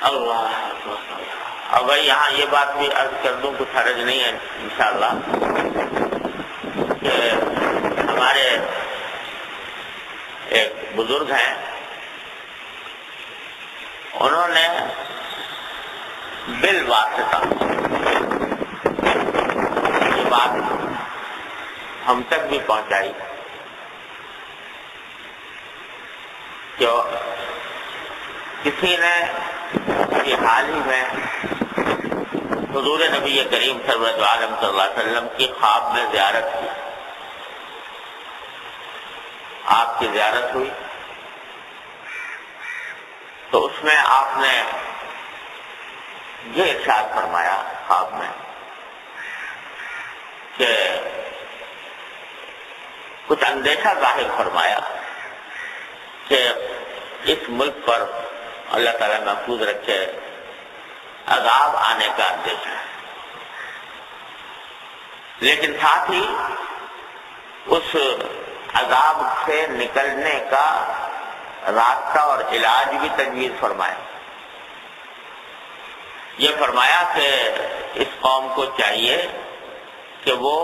اللہ اور بھائی یہاں یہ بات بھی عرض کر دوں، کچھ حرج نہیں ہے انشاءاللہ، کہ ہمارے ایک بزرگ ہیں، انہوں نے بالواسطہ یہ بات ہم تک بھی پہنچائی کہ کسی نے حال ہی میں حضور نبی کریم سرورت عالم صلی اللہ علیہ وسلم کی خواب میں زیارت کی، آپ کی زیارت ہوئی تو اس میں آپ نے یہ ارشاد فرمایا خواب میں کہ کچھ اندیشہ ظاہر فرمایا کہ اس ملک پر اللہ تعالیٰ محفوظ رکھے عذاب آنے کا اندیشہ ہے، لیکن ساتھ ہی اس عذاب سے نکلنے کا راستہ اور علاج بھی تجویز فرمایا۔ یہ فرمایا کہ اس قوم کو چاہیے کہ وہ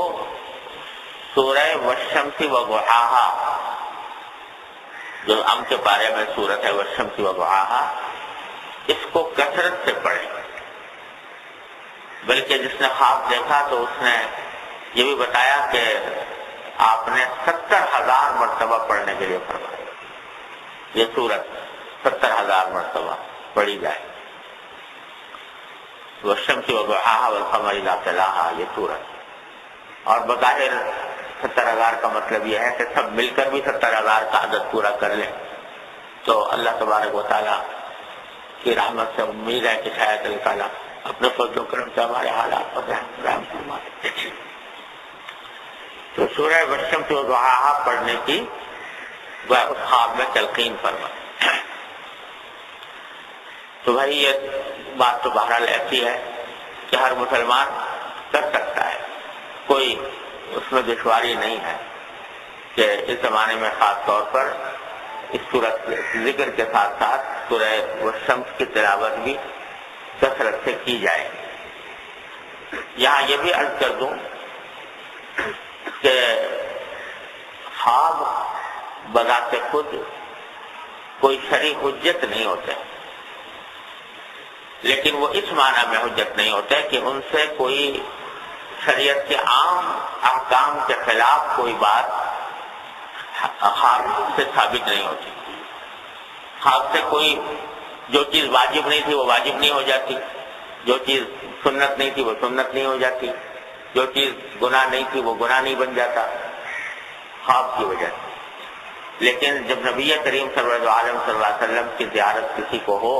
سورہ والشمس وضحاہا، جو ام کے بارے میں سورت ہے والشمس وضحاہا، اس کو کثرت سے پڑھیں، بلکہ جس نے خواب دیکھا تو اس نے یہ بھی بتایا کہ آپ نے 70,000 مرتبہ پڑھنے کے لیے فرمایا، یہ سورت 70,000 مرتبہ پڑھی جائے، والشمس وضحاہا والقمر اذا تلاہا، یہ سورت۔ اور بظاہر 70,000 کا مطلب یہ ہے کہ سب مل کر بھی 70,000 کا عدد پورا کر لیں تو اللہ تبارک و تعالیٰ کی رحمت سے امید ہے کہ شاید اللہ تعالیٰ اپنے فضل و کرم سے ہمارے حالات پر رحم فرمائے۔ تو سورہ والشمس وضحاہا پڑھنے کی وہ اس خواب میں تلقین فرمائے۔ تو بھائی یہ بات تو بہرحال ایسی ہے کہ ہر مسلمان کر سکتا ہے، کوئی اس میں دشواری نہیں ہے کہ اس زمانے میں خاص طور پر اس صورت ذکر کے ساتھ ساتھ سورہ والشمس کی تلاوت بھی کثرت سے کی جائے۔ یہاں یہ بھی عرض کر دوں کہ خواب بذات خود کوئی شرعی حجت نہیں ہوتے، لیکن وہ اس معنی میں حجت نہیں ہوتے کہ ان سے کوئی شریعت کے عام احکام کے خلاف کوئی بات خواب سے ثابت نہیں ہوتی۔ خواب سے کوئی جو چیز واجب نہیں تھی وہ واجب نہیں ہو جاتی، جو چیز سنت نہیں تھی وہ سنت نہیں ہو جاتی، جو چیز گناہ نہیں تھی وہ گناہ نہیں بن جاتا خواب کی وجہ سے۔ لیکن جب نبی کریم صلی اللہ علیہ وسلم کی زیارت کسی کو ہو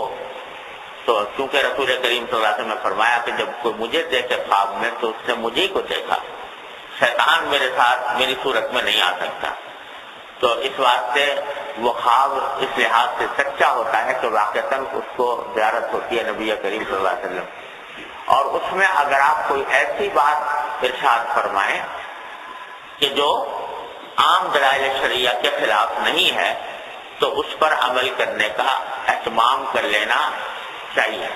تو چونکہ رسول کریم صلی اللہ علیہ وسلم نے فرمایا کہ جب کوئی مجھے دیکھے خواب میں تو اس نے مجھے کو دیکھا، شیطان میرے ساتھ میری صورت میں نہیں آ سکتا، تو اس واسطے وہ خواب اس لحاظ سے سچا ہوتا ہے کہ واقعتاً اس کو زیارت ہوتی ہے نبی کریم صلی اللہ علیہ وسلم۔ اور اس میں اگر آپ کوئی ایسی بات ارشاد فرمائیں کہ جو عام دلائل شرعیہ کے خلاف نہیں ہے تو اس پر عمل کرنے کا اہتمام کر لینا چاہیے۔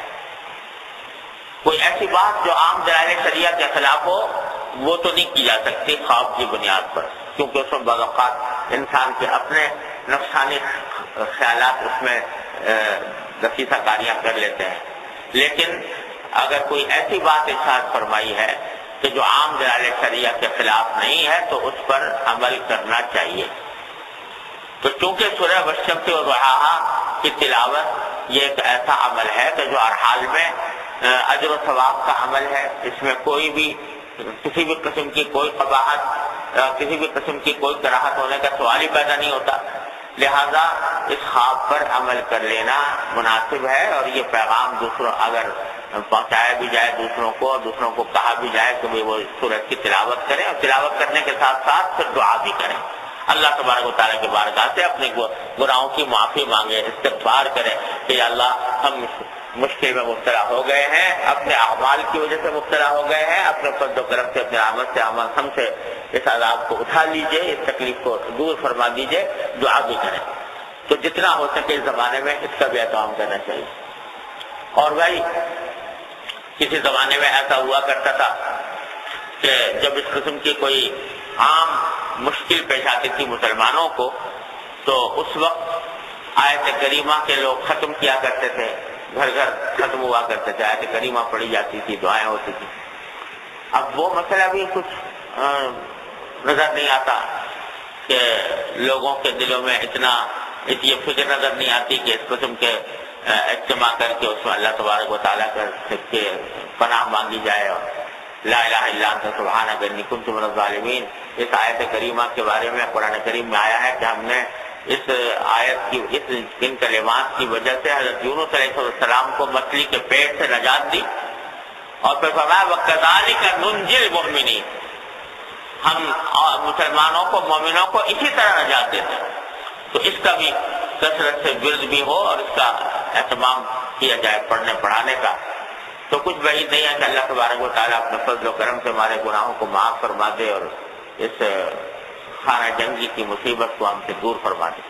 کوئی ایسی بات جو عام دلائل شریعہ کے خلاف ہو وہ تو نہیں کی جا سکتی خواب کی بنیاد پر، کیونکہ اس میں بعض اوقات انسان کے اپنے نفسانی خیالات اس میں دسیسہ کاریاں کر لیتے ہیں۔ لیکن اگر کوئی ایسی بات ارشاد فرمائی ہے کہ جو عام دلائل شریعہ کے خلاف نہیں ہے تو اس پر عمل کرنا چاہیے۔ تو چونکہ سورہ والشمس وضحاہا کی تلاوت یہ ایک ایسا عمل ہے کہ جو ہر حال میں اجر و ثواب کا عمل ہے، اس میں کوئی بھی کسی بھی قسم کی کوئی قباحت، کسی بھی قسم کی کوئی کراہت ہونے کا سوال ہی پیدا نہیں ہوتا، لہذا اس خواب پر عمل کر لینا مناسب ہے۔ اور یہ پیغام دوسروں اگر پہنچایا بھی جائے دوسروں کو، اور دوسروں کو کہا بھی جائے کہ وہ سورت کی تلاوت کریں، اور تلاوت کرنے کے ساتھ ساتھ پھر دعا بھی کریں، اللہ تبارک و تعالیٰ کی بارگاہ سے اپنے گناہوں کی معافی مانگے، استغفار کریں کہ یا اللہ ہم مشکل میں مبتلا ہو گئے ہیں، اپنے اعمال کی وجہ سے مبتلا ہو گئے ہیں، اپنے فضل و کرم سے اپنے رحمت سے ہم سے اس عذاب کو اٹھا لیجئے، اس تکلیف کو دور فرما دیجئے، دعا بھی کریں۔ تو جتنا ہو سکے اس زمانے میں اس کا بھی اہتمام کرنا چاہیے۔ اور بھائی کسی زمانے میں ایسا ہوا کرتا تھا کہ جب اس قسم کی کوئی عام مشکل پیش آتی تھی مسلمانوں کو تو اس وقت آیت کریمہ کے لوگ ختم کیا کرتے تھے، گھر گھر ختم ہوا کرتے تھے، آیت کریمہ پڑھی جاتی تھی، دعائیں ہوتی تھی۔ اب وہ مسئلہ بھی کچھ نظر نہیں آتا کہ لوگوں کے دلوں میں یہ فکر نظر نہیں آتی کہ اس قسم کے اجتماع کر کے اس میں اللہ تبارک و تعالیٰ کے پناہ مانگی جائے اور لا الہ الا انت سبحانک انی کنت من الظالمین۔ اس آیت کریمہ کے بارے میں قرآن کریم میں آیا ہے کہ ہم نے اس آیت کی ان کلمات کی وجہ سے حضرت یونس علیہ السلام کو مچھلی کے پیٹ سے نجات دی، اور پھر فرمایا وَكَذَلِكَ نُنْجِي الْمُؤْمِنِينَ، ہم مسلمانوں کو، مومنوں کو اسی طرح نجات دیتے ہیں۔ تو اس کا بھی کثرت سے ورد بھی ہو اور اس کا اہتمام کیا جائے پڑھنے پڑھانے کا، تو کچھ بعید نہیں ہے کہ اللہ تبارک و تعالیٰ اپنے فضل و کرم سے ہمارے گناہوں کو معاف فرما دے اور اس خانہ جنگی کی مصیبت کو ہم سے دور فرما دے۔